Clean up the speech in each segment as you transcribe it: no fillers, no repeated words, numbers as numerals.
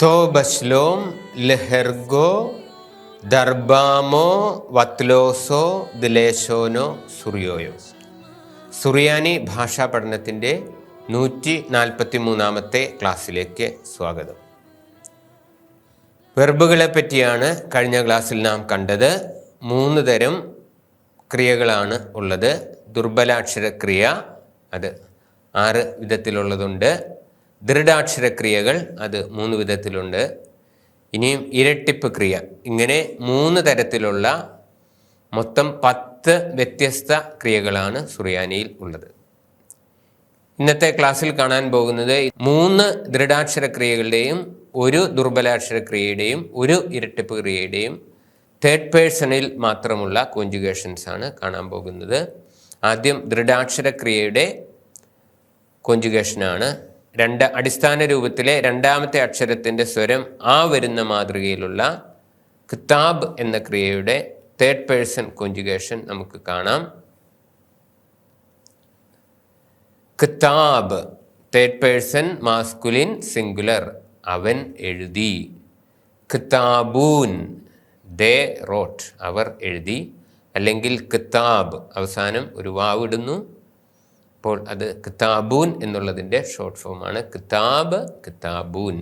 തോ ബശ്ലോം ലെഹെർഗോ ദർബാമോ വത്ലോസോ ദിലേശോനോ സുറിയോയോ. സുറിയാനി ഭാഷാ പഠനത്തിൻ്റെ 143-ാമത്തെ ക്ലാസ്സിലേക്ക് സ്വാഗതം. വെർബുകളെ പറ്റിയാണ് കഴിഞ്ഞ ക്ലാസ്സിൽ നാം കണ്ടത്. 3 തരം ക്രിയകളാണ് ഉള്ളത്. ദുർബലാക്ഷരക്രിയ, അത് 6 വിധത്തിലുള്ളതുണ്ട്. ദൃഢാക്ഷരക്രിയകൾ, അത് 3 വിധത്തിലുണ്ട്. ഇനിയും ഇരട്ടിപ്പ് ക്രിയ. ഇങ്ങനെ 3 തരത്തിലുള്ള മൊത്തം 10 വ്യത്യസ്ത ക്രിയകളാണ് സുറിയാനിയിൽ ഉള്ളത്. ഇന്നത്തെ ക്ലാസ്സിൽ കാണാൻ പോകുന്നത് 3 ദൃഢാക്ഷരക്രിയകളുടെയും 1 ദുർബലാക്ഷരക്രിയയുടെയും 1 ഇരട്ടിപ്പ് ക്രിയയുടെയും തേർഡ് പേഴ്സണിൽ മാത്രമുള്ള കോഞ്ചുഗേഷൻസ് ആണ് കാണാൻ പോകുന്നത്. ആദ്യം ദൃഢാക്ഷരക്രിയയുടെ കോഞ്ചുഗേഷനാണ്. അടിസ്ഥാന രൂപത്തിലെ 2ാമത്തെ അക്ഷരത്തിൻ്റെ സ്വരം ആ വരുന്ന മാതൃകയിലുള്ള കിതാബ് എന്ന ക്രിയയുടെ തേർഡ് പേഴ്സൺ കോഞ്ചുഗേഷൻ നമുക്ക് കാണാം. കിതാബ് തേർഡ് പേഴ്സൺ മാസ്കുലിൻ സിംഗുലർ, അവൻ എഴുതി. കിതാബൂൻ ദേ റോട്ട്, അവർ എഴുതി. അല്ലെങ്കിൽ കിതാബ് അവസാനം ഒരു വാവിടുന്നു, അപ്പോൾ അത് കിതാബൂൻ എന്നുള്ളതിൻ്റെ ഷോർട്ട് ഫോമാണ്. കിതാബ്, കിതാബൂൻ.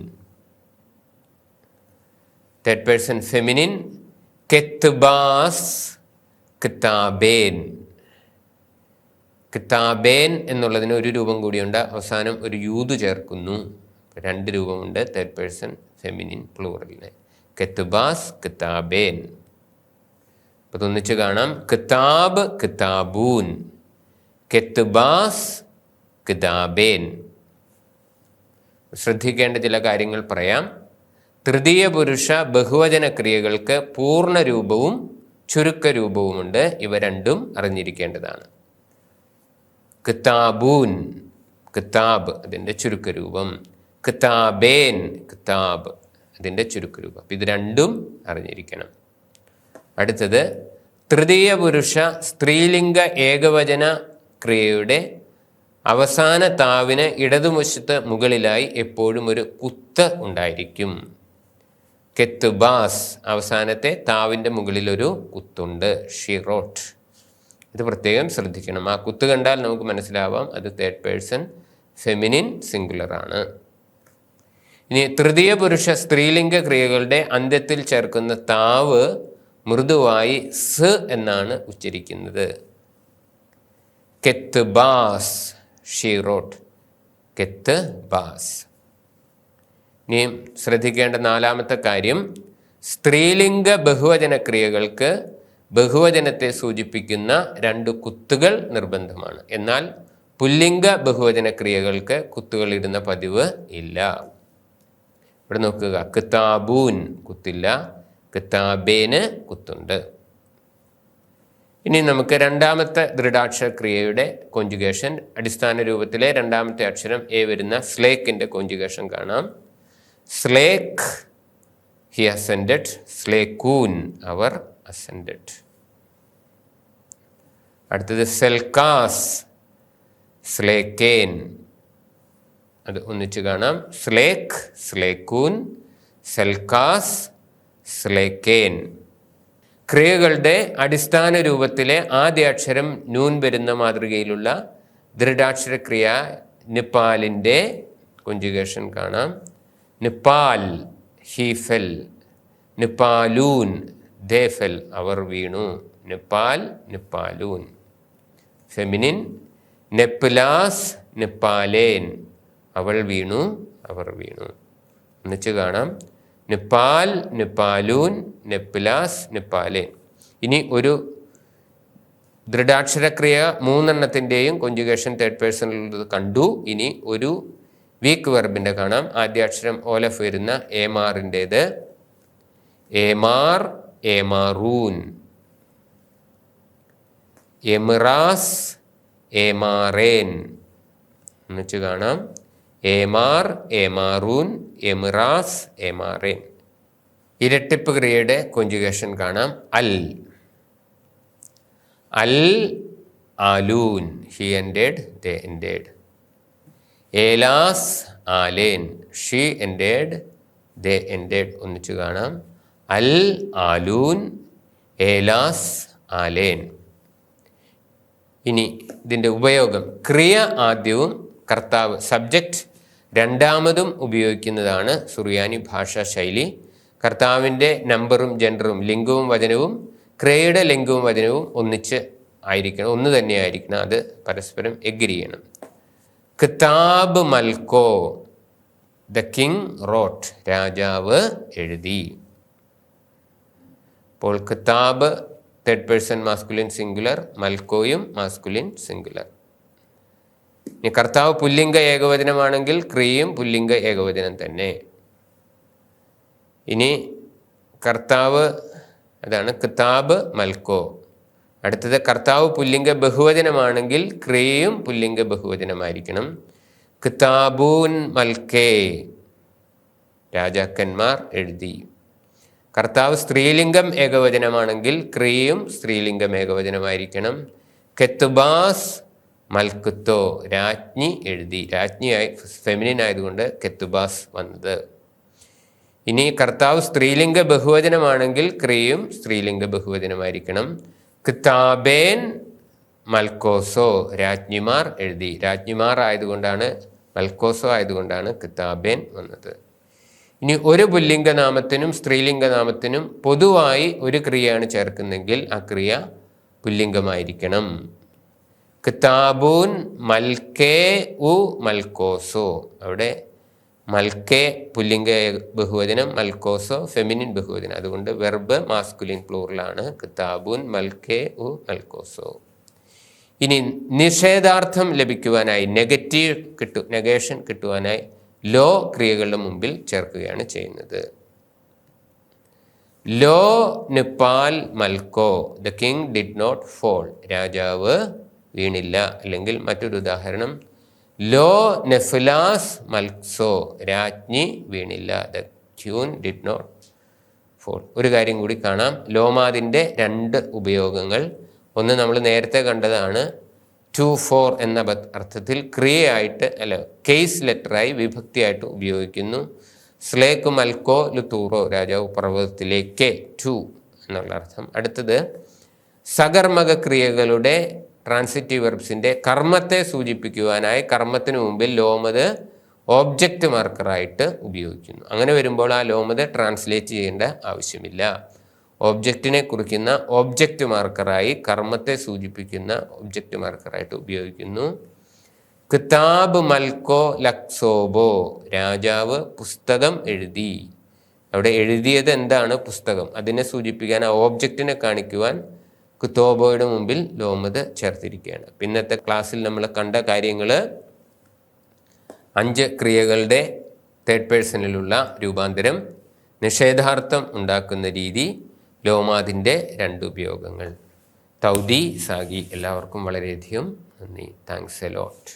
തേർഡ് പേഴ്സൺ ഫെമിനിൻ കെത്ബാസ്, കിതാബേൻ. കിതാബേൻ എന്നുള്ളതിന് ഒരു രൂപം കൂടിയുണ്ട്, അവസാനം ഒരു യൂത് ചേർക്കുന്നു. 2 രൂപമുണ്ട് തേർഡ് പേഴ്സൺ ഫെമിനിൻ പ്ലൂറലിന്. കെത്ബാസ്, കിതാബേൻ. അപ്പോൾ ഒന്നിച്ച് കാണാം. കിതാബ്, കിതാബൂൻ. കെത്ബാസ്, കിതാബേൻ. ശ്രദ്ധിക്കേണ്ട ചില കാര്യങ്ങൾ പറയാം. തൃതീയ പുരുഷ ബഹുവചന ക്രിയകൾക്ക് പൂർണ്ണരൂപവും ചുരുക്കരൂപവുമുണ്ട്. ഇവ രണ്ടും അറിഞ്ഞിരിക്കേണ്ടതാണ്. കിതാബൂൻ, കിതാബ്, അതിൻ്റെ ചുരുക്കരൂപം. കിതാബേൻ, കിതാബ്, അതിൻ്റെ ചുരുക്കരൂപം. ഇത് രണ്ടും അറിഞ്ഞിരിക്കണം. അടുത്തത് തൃതീയ പുരുഷ സ്ത്രീലിംഗ ഏകവചന ക്രിയയുടെ അവസാന താവിന് ഇടതുവശത്ത് മുകളിലായി എപ്പോഴും ഒരു കുത്ത് ഉണ്ടായിരിക്കും. കെത്ബാസ്, അവസാനത്തെ താവിൻ്റെ മുകളിലൊരു കുത്തുണ്ട്. Xi rote. ഇത് പ്രത്യേകം ശ്രദ്ധിക്കണം. ആ കുത്ത് കണ്ടാൽ നമുക്ക് മനസ്സിലാവാം അത് തേർഡ് പേഴ്സൺ ഫെമിനിൻ സിംഗുലർ ആണ്. ഇനി തൃതീയ പുരുഷ സ്ത്രീലിംഗ ക്രിയകളുടെ അന്ത്യത്തിൽ ചേർക്കുന്ന താവ് മൃദുവായി സ് എന്നാണ് ഉച്ചരിക്കുന്നത്. കെത്ബാസ്, ഷീ റോട്ട്. കെത്ബാസ്. ഇനി ശ്രദ്ധിക്കേണ്ട 4ാമത്തെ കാര്യം, സ്ത്രീലിംഗ ബഹുവചന ക്രിയകൾക്ക് ബഹുവചനത്തെ സൂചിപ്പിക്കുന്ന 2 കുത്തുകൾ നിർബന്ധമാണ്. എന്നാൽ പുല്ലിംഗ ബഹുവചന ക്രിയകൾക്ക് കുത്തുകൾ ഇടുന്ന പതിവ് ഇല്ല. ഇവിടെ നോക്കുക, കിതാബൂൻ കുത്തില്ല, കിതാബേന് കുത്തുണ്ട്. ഇനി നമുക്ക് 2ാമത്തെ ദൃഢാക്ഷരക്രിയയുടെ കോഞ്ചുഗേഷൻ, അടിസ്ഥാന രൂപത്തിലെ 2ാമത്തെ അക്ഷരം എ വരുന്ന സ്ലേക്ക് കോഞ്ചുഗേഷൻ കാണാം. സ്ലേക്ക്, ഹി അസെൻഡഡ്. സ്ലേക്കൂൻ, അവർ അസെൻഡഡ്. അടുത്തത് സെൽക്കാസ്, സ്ലേക്കേൻ. അത് ഒന്നിച്ച് കാണാം. സ്ലേക്ക്, സ്ലേക്കൂൻ, സെൽക്കാസ്, സ്ലേക്കേൻ. ക്രിയകളുടെ അടിസ്ഥാന രൂപത്തിലെ ആദ്യ അക്ഷരം നൂൻ വരുന്ന മാതൃകയിലുള്ള ദൃഢാക്ഷരക്രിയ നിപ്പാലിൻ്റെ കോഞ്ചുഗേഷൻ കാണാം. നിപ്പാൽ, ഹി ഫെൽ. നിപ്പാലൂൻ, ദേ ഫെൽ, അവർ വീണു. നിപ്പാൽ, നിപ്പാലൂൻ. ഫെമിനിൻ നെപ്ലാസ്, നിപ്പാലേൻ, അവൾ വീണു, അവർ വീണു. ഒന്നിച്ച് കാണാം. നിപ്പാൽ, നിപ്പാലൂൻ, നെപ്ലാസ്, നിപ്പാലേൻ. ഇനി ഒരു ദൃഢാക്ഷരക്രിയ 3 കോഞ്ചുഗേഷൻ തേർഡ് പേഴ്സണിൽ കണ്ടു. ഇനി ഒരു വീക്ക് വെർബിൻ്റെ കാണാം. ആദ്യ അക്ഷരം ഓലഫ് വരുന്ന ഏമാറിൻ്റേത്. ഏമാർ, ഏമാറൂൻ. എമിറാസ്, ഏമാറേൻ. എന്നുവെച്ച് കാണാം. ഏമാർ, ഏമാറൂൻ, എമിറാസ്, ഏമാറേൻ. ഇരട്ടിപ്പ് ക്രിയയുടെ കോഞ്ചുഗേഷൻ കാണാം. അൽ, അൽ ആലൂൻ, ഹി എൻഡേഡ്, ദേ എൻഡേഡ്. ഏലാസ്, ആലേൻ, ഷീ എൻഡേഡ്, ദേ എൻഡഡ് ഒന്നിച്ചു കാണാം. അൽ ആലൂൻ ഏലാസ് ആലേൻ. ഇനി ഇതിൻ്റെ ഉപയോഗം. ക്രിയ ആദ്യവും കർത്താവ് സബ്ജക്റ്റ് രണ്ടാമതും ഉപയോഗിക്കുന്നതാണ് സുറിയാനി ഭാഷാ ശൈലി. കർത്താവിൻ്റെ നമ്പറും ജെൻഡറും ലിംഗവും വചനവും ക്രിയയുടെ ലിംഗവും വചനവും ഒന്നിച്ച് ആയിരിക്കണം, ഒന്ന് തന്നെ ആയിരിക്കണം. അത് പരസ്പരം എഗ്രി ചെയ്യണം. കിതാബ് മൽക്കോ ദ കിങ് റോട്ട്, രാജാവ് എഴുതി. അപ്പോൾ കിതാബ് തേർഡ് പേഴ്സൺ മാസ്കുലിൻ സിംഗുലർ, മൽക്കോയും മാസ്കുലിൻ സിംഗുലർ. ഇനി കർത്താവ് പുല്ലിംഗ ഏകവചനമാണെങ്കിൽ ക്രിയയും പുല്ലിംഗ ഏകവചനം തന്നെ. ഇനി കർത്താവ്, അതാണ് കിതാബ് മൽക്കോ. അടുത്തത് കർത്താവ് പുല്ലിംഗ ബഹുവചനമാണെങ്കിൽ ക്രിയയും പുല്ലിംഗ ബഹുവചനമായിരിക്കണം. കിതാബൂൻ മൽക്കേ, രാജാക്കന്മാർ എഴുതി. കർത്താവ് സ്ത്രീലിംഗം ഏകവചനമാണെങ്കിൽ ക്രിയയും സ്ത്രീലിംഗം ഏകവചനമായിരിക്കണം. കെത്തുബാസ് മൽക്കുത്തോ, രാജ്ഞി എഴുതി. രാജ്ഞിയായി ഫെമിനിൻ ആയതുകൊണ്ട് കെത്തുബാസ് വന്നത്. ഇനി കർത്താവ് സ്ത്രീലിംഗ ബഹുവചനമാണെങ്കിൽ ക്രിയയും സ്ത്രീലിംഗ ബഹുവചനമായിരിക്കണം. കിതാബേൻ മൽക്കോസോ, രാജ്ഞിമാർ എഴുതി. രാജ്ഞിമാർ ആയതുകൊണ്ടാണ്, മൽക്കോസോ ആയതുകൊണ്ടാണ് കിതാബേൻ വന്നത്. ഇനി ഒരു പുല്ലിംഗനാമത്തിനും സ്ത്രീലിംഗനാമത്തിനും പൊതുവായി ഒരു ക്രിയയാണ് ചേർക്കുന്നെങ്കിൽ ആ ക്രിയ പുല്ലിംഗമായിരിക്കണം. കിതാബൂൻ മൽക്കേ ഉ മൽക്കോസോ, അവിടെ മൽക്കേ പുല്ലിംഗ ബഹുവചനം, മൽക്കോസോ ഫെമിനിൻ ബഹുവചനം. അതുകൊണ്ട് വെർബ് മാസ്കുലിൻ പ്ലൂറലാണ്. കിതാബൂൻ മൽക്കേ ഉ മൽക്കോസോ. ഇനി നിഷേധാർത്ഥം ലഭിക്കുവാനായി, നെഗേഷൻ കിട്ടുവാനായി ലോ ക്രിയകളുടെ മുമ്പിൽ ചേർക്കുകയാണ് ചെയ്യുന്നത്. ലോ നിപ്പാൽ മൽക്കോ the king did not fall, രാജാവ് വീണില്ല. അല്ലെങ്കിൽ മറ്റൊരു ഉദാഹരണം, ലോ നെഫ്ലാസ് മൽക്സോ, രാജ്ഞി വീണില്ല. The queen did not fall. ഒരു കാര്യം കൂടി കാണാം. ലോമാതിൻ്റെ രണ്ട് ഉപയോഗങ്ങൾ. ഒന്ന് നമ്മൾ നേരത്തെ കണ്ടതാണ്, ടു ഫോർ എന്ന അർത്ഥത്തിൽ ക്രിയയായിട്ട്, അല്ല കേസ് ലെറ്ററായി വിഭക്തിയായിട്ട് ഉപയോഗിക്കുന്നു. സ്ലേക്ക് മൽക്കോ ലുത്തൂറോ, രാജാവ് പർവ്വതത്തിലേക്ക്, ടു എന്നുള്ള അർത്ഥം. അടുത്തത് സകർമ്മക ക്രിയകളുടെ ട്രാൻസിറ്റീവ് വെർബ്സിൻ്റെ കർമ്മത്തെ സൂചിപ്പിക്കുവാനായി കർമ്മത്തിന് മുമ്പിൽ ലോമത് ഓബ്ജക്റ്റ് മാർക്കറായിട്ട് ഉപയോഗിക്കുന്നു. അങ്ങനെ വരുമ്പോൾ ആ ലോമത് ട്രാൻസ്ലേറ്റ് ചെയ്യേണ്ട ആവശ്യമില്ല. ഓബ്ജക്റ്റിനെ കുറിക്കുന്ന ഓബ്ജക്റ്റ് മാർക്കറായി, കർമ്മത്തെ സൂചിപ്പിക്കുന്ന ഒബ്ജക്റ്റ് മാർക്കറായിട്ട് ഉപയോഗിക്കുന്നു. കിതാബ് മൽക്കോ ലക്സോബോ, രാജാവ് പുസ്തകം എഴുതി. അവിടെ എഴുതിയത് എന്താണ്? പുസ്തകം. അതിനെ സൂചിപ്പിക്കാൻ, ആ ഓബ്ജക്റ്റിനെ കാണിക്കുവാൻ കുത്തോബോയുടെ മുമ്പിൽ ലോമത് ചേർത്തിരിക്കുകയാണ്. പിന്നത്തെ ക്ലാസ്സിൽ നമ്മൾ കണ്ട കാര്യങ്ങൾ 5 ക്രിയകളുടെ തേർഡ് പേഴ്സണിലുള്ള രൂപാന്തരം, നിഷേധാർത്ഥം ഉണ്ടാക്കുന്ന രീതി, ലോമാതിൻ്റെ 2 ഉപയോഗങ്ങൾ. തൗദി സാഗി. എല്ലാവർക്കും വളരെയധികം നന്ദി. Thanks a lot.